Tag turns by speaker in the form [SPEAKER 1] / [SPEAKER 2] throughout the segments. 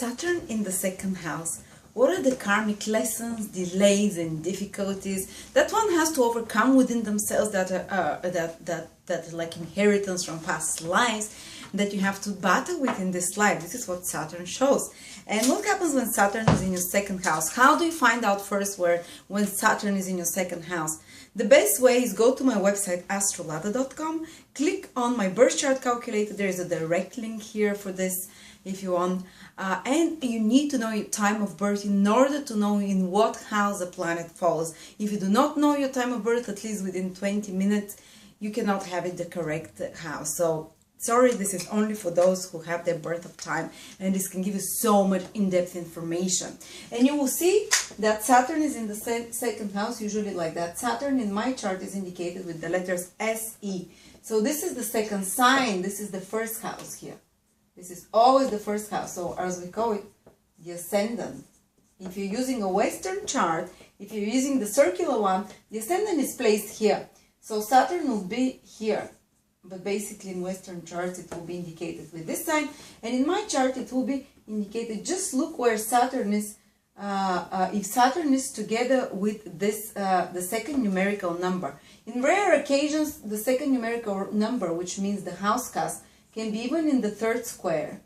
[SPEAKER 1] Saturn in the second house. What are the karmic lessons, delays, and difficulties that one has to overcome within themselves that are like inheritance from past lives that you have to battle with in this life? This is what Saturn shows. And what happens when Saturn is in your second house? How do you find out first when Saturn is in your second house? The best way is go to my website AstroLada.com, click on my birth chart calculator. There is a direct link here for this if you want, and you need to know your time of birth in order to know in what house a planet falls. If you do not know your time of birth, at least within 20 minutes, you cannot have it the correct house. So sorry, this is only for those who have their birth of time, and this can give you so much in-depth information. And you will see that Saturn is in the second house, usually like that. Saturn in my chart is indicated with the letters SE. So this is the second sign. This is the first house here. This is always the first house. So as we call it, the ascendant. If you're using a Western chart, if you're using the circular one, the ascendant is placed here. So Saturn will be here. But basically in Western charts it will be indicated with this sign, and in my chart it will be indicated. Just look where Saturn is. If Saturn is together with this the second numerical number. In rare occasions, the second numerical number, which means the house cast, can be even in the third square,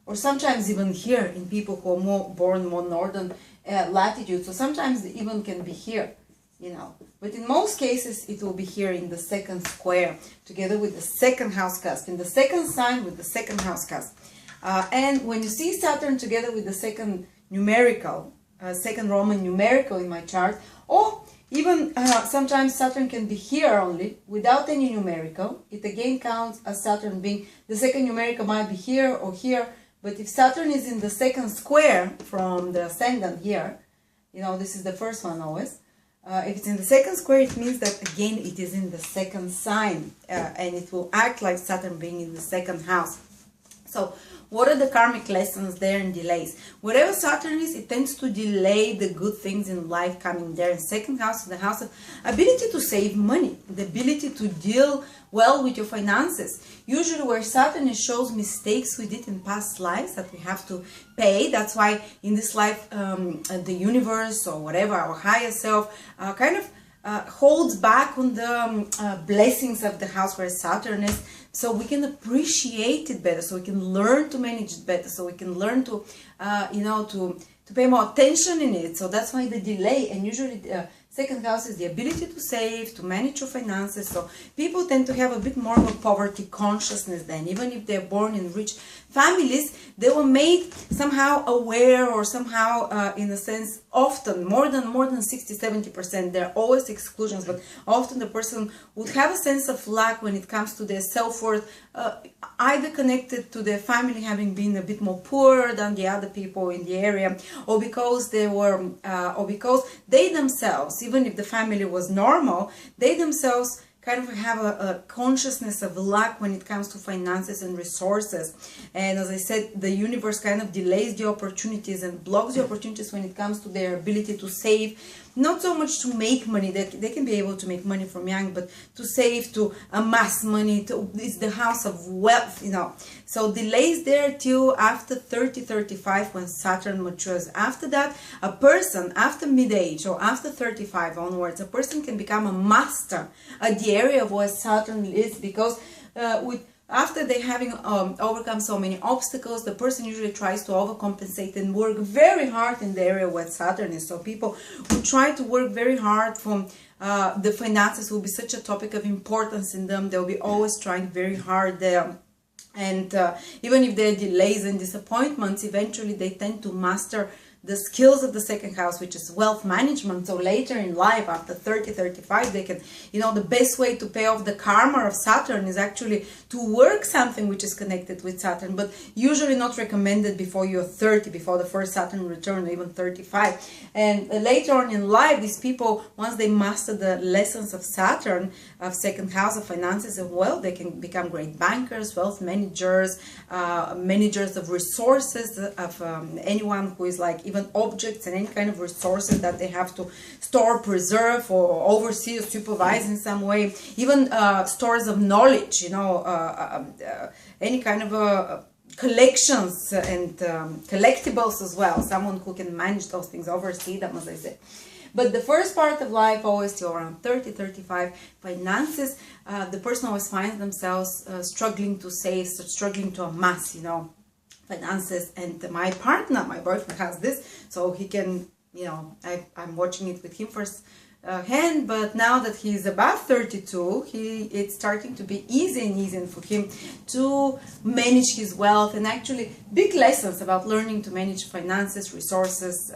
[SPEAKER 1] or sometimes even here in people who are born more northern latitude. So sometimes it even can be here. You know, but in most cases it will be here in the second square together with the second house cusp, in the second sign with the second house cusp. And when you see Saturn together with the second numerical, second Roman numerical in my chart, or even sometimes Saturn can be here only without any numerical, it again counts as Saturn being, the second numerical might be here or here, but if Saturn is in the second square from the ascendant here, you know, this is the first one always. If it's in the second square, it means that again it is in the second sign, and it will act like Saturn being in the second house. So what are the karmic lessons there and delays? Wherever Saturn is, it tends to delay the good things in life coming there. In second house, the house of ability to save money, the ability to deal well with your finances. Usually where Saturn shows mistakes we did in past lives that we have to pay. That's why in this life the universe or whatever, our higher self kind of holds back on the blessings of the house where Saturn is, so we can appreciate it better, so we can learn to manage it better, so we can learn to you know, to pay more attention in it. So that's why the delay. And usually second house is the ability to save, to manage your finances. So people tend to have a bit more of a poverty consciousness then. Even if they're born in rich families, they were made somehow aware, or somehow in a sense, often more than 60-70%. There are always exclusions, but often the person would have a sense of lack when it comes to their self-worth, either connected to their family having been a bit more poor than the other people in the area, or because they were or because they themselves, even if the family was normal, they themselves kind of have a consciousness of lack when it comes to finances and resources. And as I said, the universe kind of delays the opportunities and blocks the opportunities when it comes to their ability to save. Not so much to make money, they can be able to make money from young, but to save, to amass money, it's the house of wealth, you know. So delays there till after 30-35 when Saturn matures. After that, a person, after mid-age or after 35 onwards, a person can become a master at the area of where Saturn is, because after they having overcome so many obstacles, the person usually tries to overcompensate and work very hard in the area where Saturn is. So people who try to work very hard from the finances will be such a topic of importance in them. They'll be always trying very hard there. And even if there are delays and disappointments, eventually they tend to master the skills of the second house, which is wealth management. So later in life, after 30-35, they can, you know, the best way to pay off the karma of Saturn is actually to work something which is connected with Saturn, but usually not recommended before you're 30, before the first Saturn return, or even 35. And later on in life, these people, once they master the lessons of Saturn, of second house, of finances and wealth, they can become great bankers, wealth managers, managers of resources, of anyone who is like even objects and any kind of resources that they have to store, preserve, or oversee or supervise in some way. Even stores of knowledge, you know, any kind of collections and collectibles as well. Someone who can manage those things, oversee them, as I said. But the first part of life, always till around 30, 35, finances, the person always finds themselves struggling to save, struggling to amass, finances. And my partner, my boyfriend, has this, so he can, I'm watching it with him first hand, but now that he's above 32, it's starting to be easy for him to manage his wealth, and actually big lessons about learning to manage finances, resources,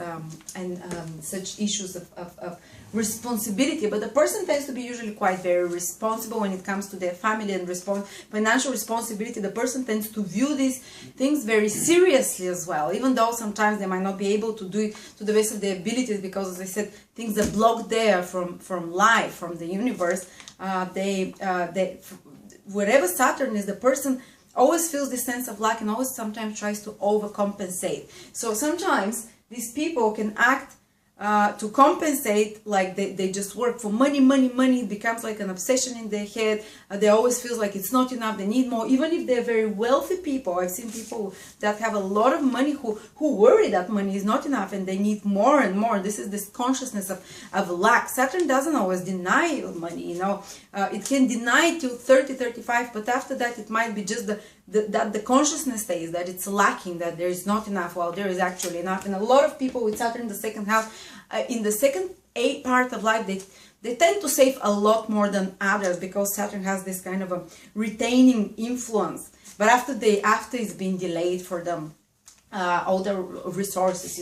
[SPEAKER 1] and such issues of responsibility. But the person tends to be usually quite very responsible when it comes to their family and financial responsibility. The person tends to view these things very seriously as well, even though sometimes they might not be able to do it to the best of their abilities, because, as I said, things are blocked there from life, from the universe. Wherever Saturn is, the person always feels this sense of lack and always sometimes tries to overcompensate. So sometimes these people can act to compensate, like they just work for money. It becomes like an obsession in their head. They always feel like it's not enough, they need more, even if they're very wealthy people. I've seen people that have a lot of money who worry that money is not enough and they need more and more. This is this consciousness of lack. Saturn doesn't always deny you money, it can deny till 30, 35, but after that it might be just that the consciousness stays, that it's lacking, that there is not enough, while there is actually enough. And a lot of people with Saturn in the second house, in the second part of life, they tend to save a lot more than others, because Saturn has this kind of a retaining influence. But after it's been delayed for them, all the resources,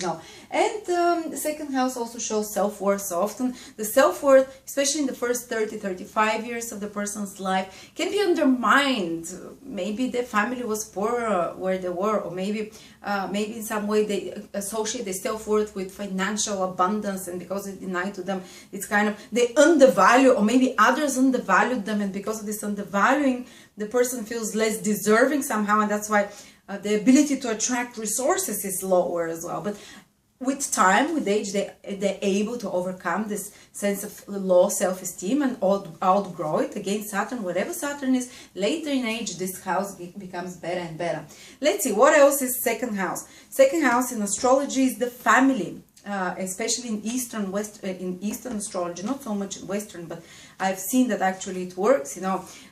[SPEAKER 1] And the second house also shows self-worth. So often the self-worth, especially in the first 30, 35 years of the person's life, can be undermined. Maybe their family was poor where they were, or maybe in some way they associate their self-worth with financial abundance, and because it's denied to them, it's kind of, they undervalue, or maybe others undervalued them, and because of this undervaluing, the person feels less deserving somehow, and that's why the ability to attract resources is lower as well. But with time, with age, they're able to overcome this sense of low self-esteem and outgrow it. Again, Saturn, whatever Saturn is, later in age, this house becomes better and better. Let's see, what else is second house? Second house in astrology is the family. Especially in Eastern astrology, not so much in Western, but I've seen that actually it works,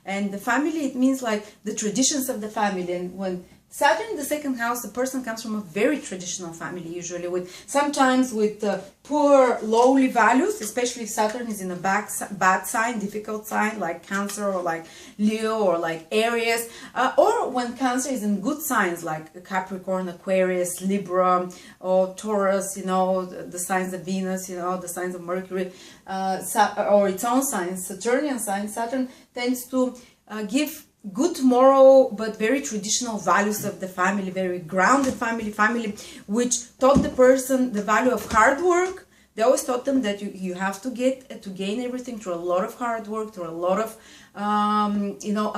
[SPEAKER 1] And the family, it means like the traditions of the family. And when Saturn in the second house, the person comes from a very traditional family, usually sometimes with poor, lowly values, especially if Saturn is in a bad sign, difficult sign, like Cancer or like Leo or like Aries, or when Cancer is in good signs like Capricorn, Aquarius, Libra, or Taurus, the signs of Venus, the signs of Mercury, or its own signs, Saturnian signs. Saturn tends to give good moral but very traditional values of the family, very grounded family which taught the person the value of hard work. They always taught them that you have to gain everything through a lot of hard work, through a lot of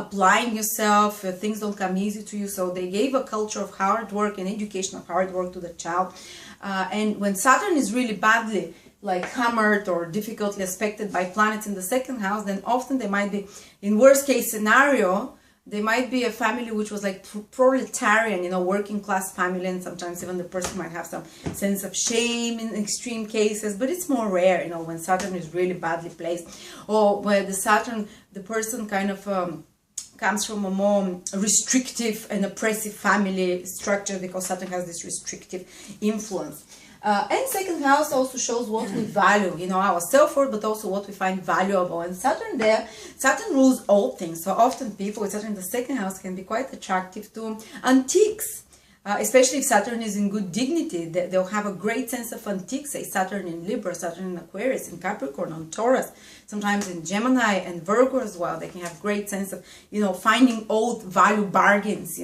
[SPEAKER 1] applying yourself. Things don't come easy to you, so they gave a culture of hard work and education of hard work to the child. And when Saturn is really badly hammered or difficultly aspected by planets in the second house, then often they might be, in worst case scenario, they might be a family which was like proletarian, working class family, and sometimes even the person might have some sense of shame in extreme cases, but it's more rare, when Saturn is really badly placed, or where the person kind of comes from a more restrictive and oppressive family structure, because Saturn has this restrictive influence. And second house also shows what we value, our self-worth, but also what we find valuable. And Saturn rules all things. So often people with Saturn in the second house can be quite attractive to antiques, especially if Saturn is in good dignity. They'll have a great sense of antiques, say Saturn in Libra, Saturn in Aquarius, in Capricorn, on Taurus, sometimes in Gemini and Virgo as well. They can have great sense of, finding old value bargains,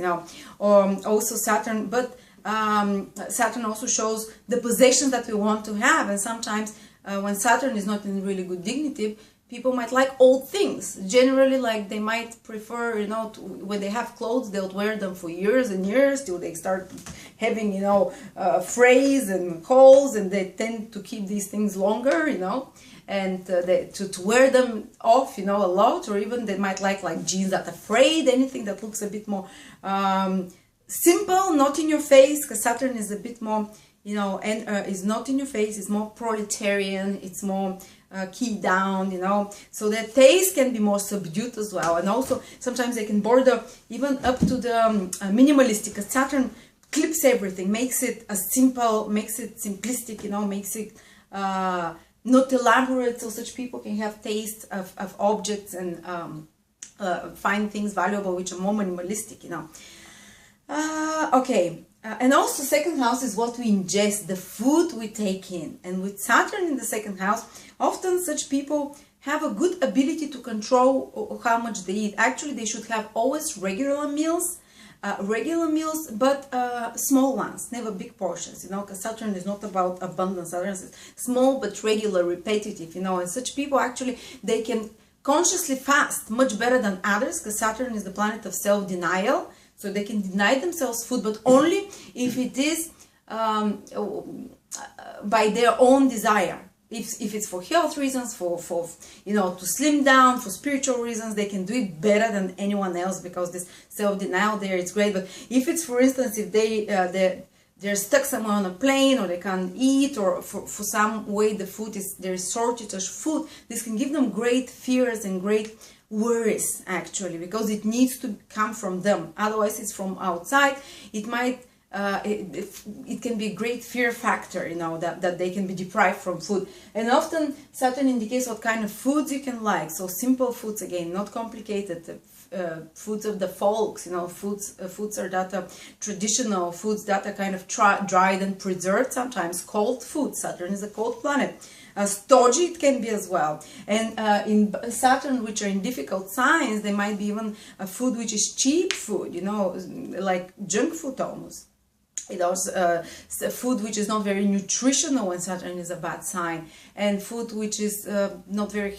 [SPEAKER 1] also Saturn, but Saturn also shows the possessions that we want to have, and sometimes when Saturn is not in really good dignity, people might like old things. Generally, they might prefer, when they have clothes, they'll wear them for years and years till they start having, frays and holes, and they tend to keep these things longer, and to wear them off, a lot, or even they might like jeans that are frayed, anything that looks a bit more simple, not in your face, because Saturn is a bit more, you know, and is not in your face, it's more proletarian, it's more key down, you know, so their taste can be more subdued as well. And also sometimes they can border even up to the minimalistic, because Saturn clips everything, makes it a simple, makes it simplistic, you know, makes it not elaborate, so such people can have taste of objects and find things valuable which are more minimalistic, you know. Okay, and also second house is what we ingest, the food we take in. And with Saturn in the second house, often such people have a good ability to control how much they eat. Actually, they should have always regular meals, but small ones, never big portions, you know, because Saturn is not about abundance. Saturn is small but regular, repetitive, you know, and such people actually, they can consciously fast much better than others, because Saturn is the planet of self-denial. So they can deny themselves food, but only if it is by their own desire. If it's for health reasons, for you know, to slim down, for spiritual reasons, they can do it better than anyone else, because this self-denial there, it's great. But if it's, for instance, if they're stuck somewhere on a plane, or they can't eat, or for some way the food is, there is shortage of food, this can give them great fears and great worries, actually, because it needs to come from them. Otherwise it's from outside. It might it can be a great fear factor, you know, that they can be deprived from food. And often Saturn indicates what kind of foods you can like. So simple foods, again, not complicated, foods of the folks, you know, foods are that are traditional, foods that are kind of dried and preserved, sometimes cold food. Saturn is a cold planet. Stodgy it can be as well. And in Saturn, which are in difficult signs, there might be even a food which is cheap food, you know, like junk food almost. It also food which is not very nutritional when Saturn is a bad sign, and food which is not very,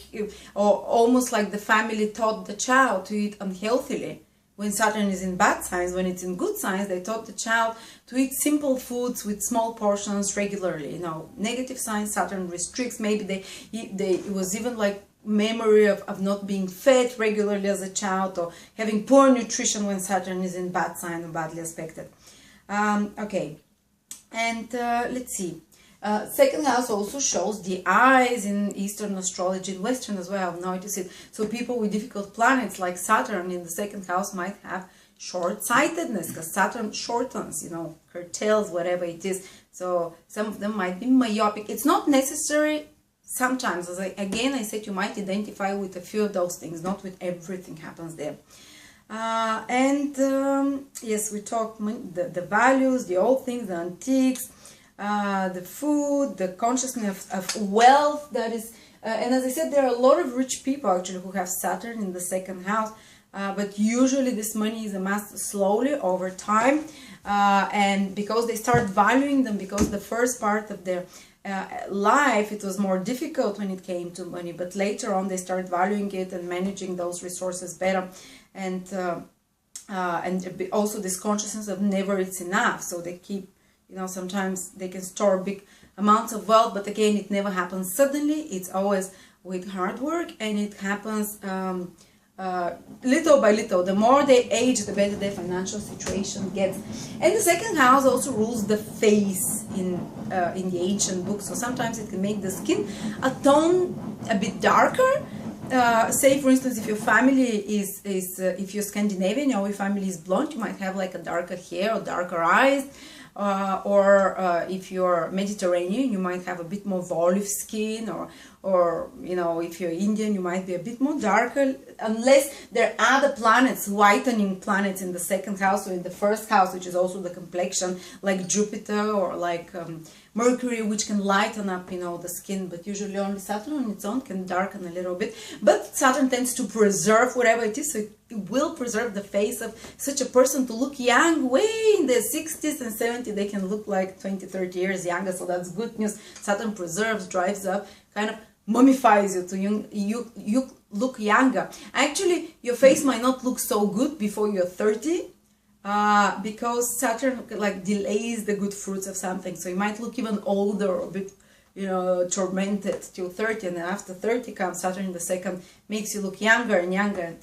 [SPEAKER 1] or almost like the family taught the child to eat unhealthily. When Saturn is in bad signs, when it's in good signs, they taught the child to eat simple foods with small portions regularly. You know, negative signs, Saturn restricts. Maybe it was even like memory of not being fed regularly as a child, or having poor nutrition when Saturn is in bad sign or badly aspected. Okay, and let's see. Second house also shows the eyes in Eastern astrology, in Western as well. I've noticed it. So people with difficult planets like Saturn in the second house might have short-sightedness, because Saturn shortens, you know, curtails, whatever it is. So some of them might be myopic. It's not necessary. Sometimes, as I said, you might identify with a few of those things, not with everything happens there. Yes, we talk the values, the old things, the antiques, the food, the consciousness of wealth that is, and as I said, there are a lot of rich people actually who have Saturn in the second house, but usually this money is amassed slowly over time, and because they start valuing them, because the first part of their life it was more difficult when it came to money, but later on they start valuing it and managing those resources better. And also this consciousness of never it's enough, so they keep, you know, sometimes they can store big amounts of wealth, but again, it never happens suddenly. It's always with hard work, and it happens little by little. The more they age, the better their financial situation gets. And the second house also rules the face in the ancient books, so sometimes it can make the skin a tone a bit darker. Say for instance, if your family is if you're Scandinavian or your family is blonde, you might have like a darker hair or darker eyes, or if you're Mediterranean, you might have a bit more olive skin, or you know, if you're Indian, you might be a bit more darker, unless there are other planets, whitening planets in the second house or in the first house, which is also the complexion, like Jupiter or like Mercury, which can lighten up, you know, the skin, but usually only Saturn on its own can darken a little bit. But Saturn tends to preserve whatever it is, so it will preserve the face of such a person to look young, way in their 60s and 70s, they can look like 20-30 years younger, so that's good news. Saturn preserves, drives up, kind of mummifies you to you look younger. Actually, your face might not look so good before you're 30, because Saturn like delays the good fruits of something, so you might look even older, or a bit, you know, tormented till 30, and then after 30 comes Saturn in the second, makes you look younger and younger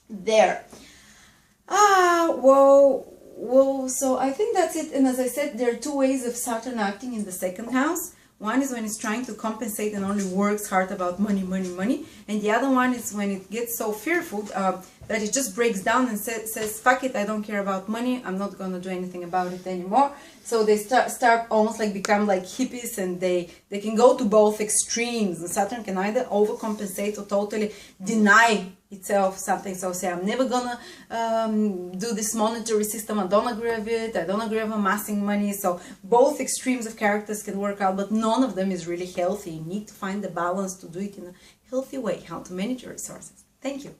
[SPEAKER 1] there. Well, Well, so I think that's it. And as I said, there are two ways of Saturn acting in the second house. One is when it's trying to compensate and only works hard about money, money, money. And the other one is when it gets so fearful that it just breaks down and says, fuck it, I don't care about money. I'm not going to do anything about it anymore. So they start almost like become like hippies, and they can go to both extremes. And Saturn can either overcompensate or totally deny itself something. So say, I'm never gonna do this monetary system, I don't agree with it, I don't agree with amassing money. So both extremes of characters can work out, but none of them is really healthy. You need to find the balance to do it in a healthy way, how to manage your resources. Thank you.